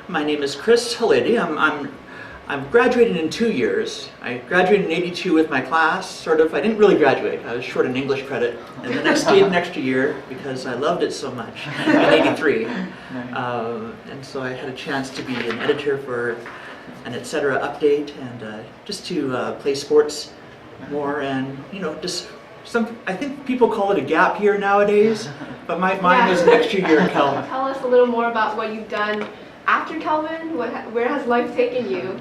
My name is Hlady. I'm graduating in 2 years. I graduated in '82 with my class, sort of. I didn't really graduate. I was short an English credit, and then I stayed an extra year because I loved it so much in '83. And so I had a chance to be an editor for an etc. update, and just to play sports more, and just I think people call it a gap year nowadays, but mine was an extra year in Kelvin. Tell us a little more about what you've done after Kelvin. Where has life taken you?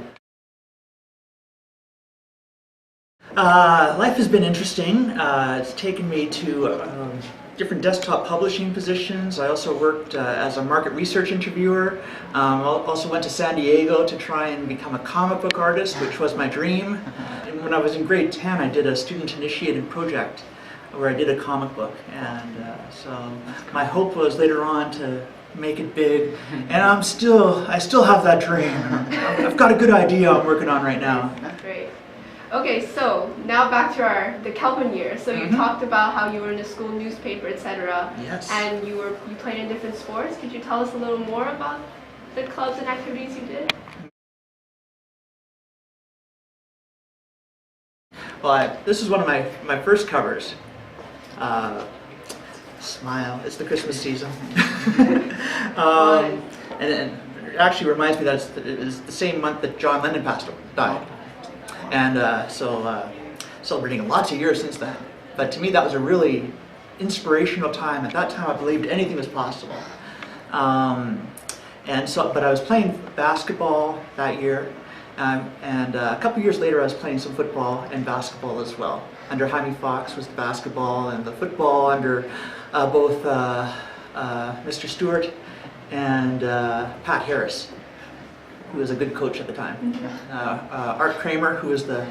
Life has been interesting. It's taken me to different desktop publishing positions. I also worked as a market research interviewer. Also went to San Diego to try and become a comic book artist, which was my dream. And when I was in grade 10, I did a student-initiated project where I did a comic book. And so my hope was later on to make it big. And I still have that dream. I've got a good idea I'm working on right now. Great. Okay, so now back to the Kelvin year. So you talked about how you were in the school newspaper, etc. Yes. And you played in different sports. Could you tell us a little more about the clubs and activities you did? Well, this is one of my first covers. Smile, it's the Christmas season. And it actually reminds me that it is the same month that John Lennon died. And celebrating lots of years since then. But to me, that was a really inspirational time. At that time, I believed anything was possible. But I was playing basketball that year, and a couple years later, I was playing some football and basketball as well. Under Jaime Fox was the basketball, and the football under both Mr. Stewart and Pat Harris, who was a good coach at the time. Art Kramer, who was the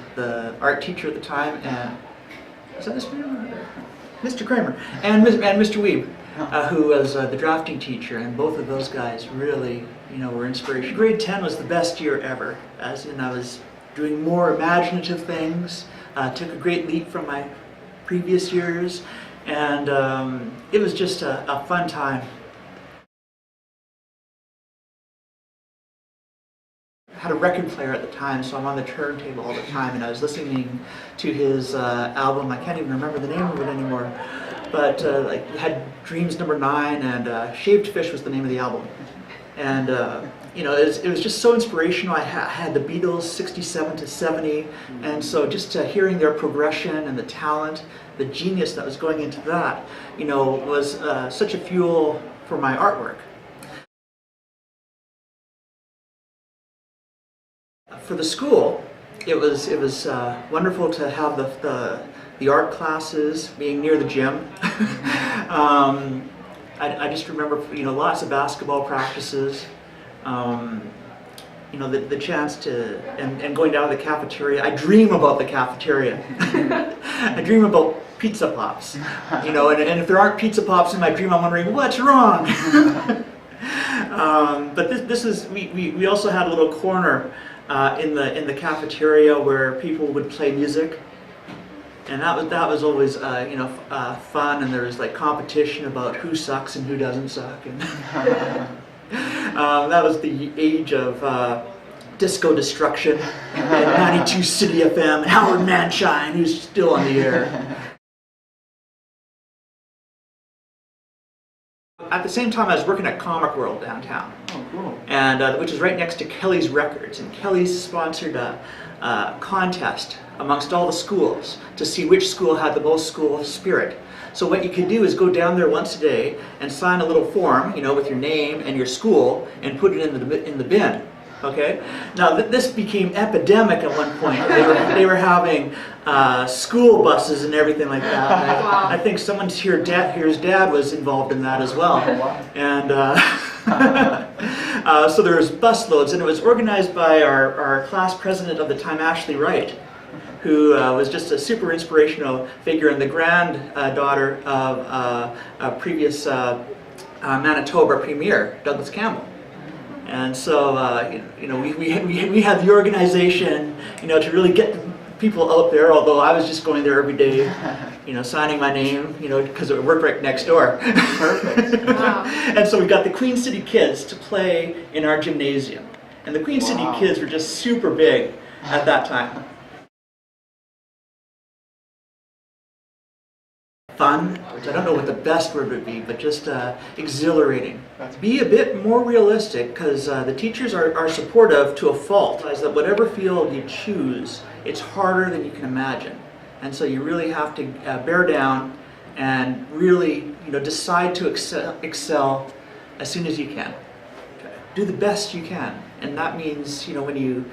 art teacher at the time, and is that Mr. Kramer, and Mr. Weeb, who was the drafting teacher, and both of those guys really, were inspiration. Grade 10 was the best year ever, as in I was doing more imaginative things, took a great leap from my previous years, and it was just a fun time. I had a record player at the time, so I'm on the turntable all the time, and I was listening to his album. I can't even remember the name of it anymore, but it had Dreams No. 9, and Shaved Fish was the name of the album. And it was just so inspirational. I had the Beatles 67 to 70, and so just hearing their progression and the talent, the genius that was going into that, was such a fuel for my artwork. For the school, it was wonderful to have the art classes being near the gym. I just remember lots of basketball practices. The chance to and going down to the cafeteria. I dream about the cafeteria. I dream about pizza pops. And if there aren't pizza pops in my dream, I'm wondering what's wrong. But we also had a little corner in the cafeteria where people would play music, and that was always fun, and there was competition about who sucks and who doesn't suck, and that was the age of Disco Destruction and 92 City FM and Howard Manshine, who's still on the air. At the same time, I was working at Comic World downtown, and which is right next to Kelly's Records. And Kelly's sponsored a contest amongst all the schools to see which school had the most school spirit. So what you could do is go down there once a day and sign a little form, with your name and your school, and put it in the bin. Okay. Now this became epidemic at one point. They were having school buses and everything like that. And I think someone here's dad was involved in that as well. And so there was busloads, and it was organized by our class president of the time, Ashley Wright, who was just a super inspirational figure, and the granddaughter of a previous Manitoba Premier, Douglas Campbell. And so, we had the organization, to really get the people out there, although I was just going there every day signing my name, because it worked right next door. Perfect. Wow. And so we got the Queen City kids to play in our gymnasium. And the Queen City Wow. kids were just super big at that time. Fun, which I don't know what the best word would be, but just exhilarating. Be a bit more realistic, because the teachers are supportive to a fault. Realize that whatever field you choose, it's harder than you can imagine. And so you really have to bear down and really decide to excel as soon as you can. Do the best you can. And that means when you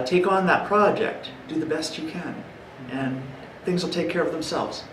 take on that project, do the best you can. And things will take care of themselves.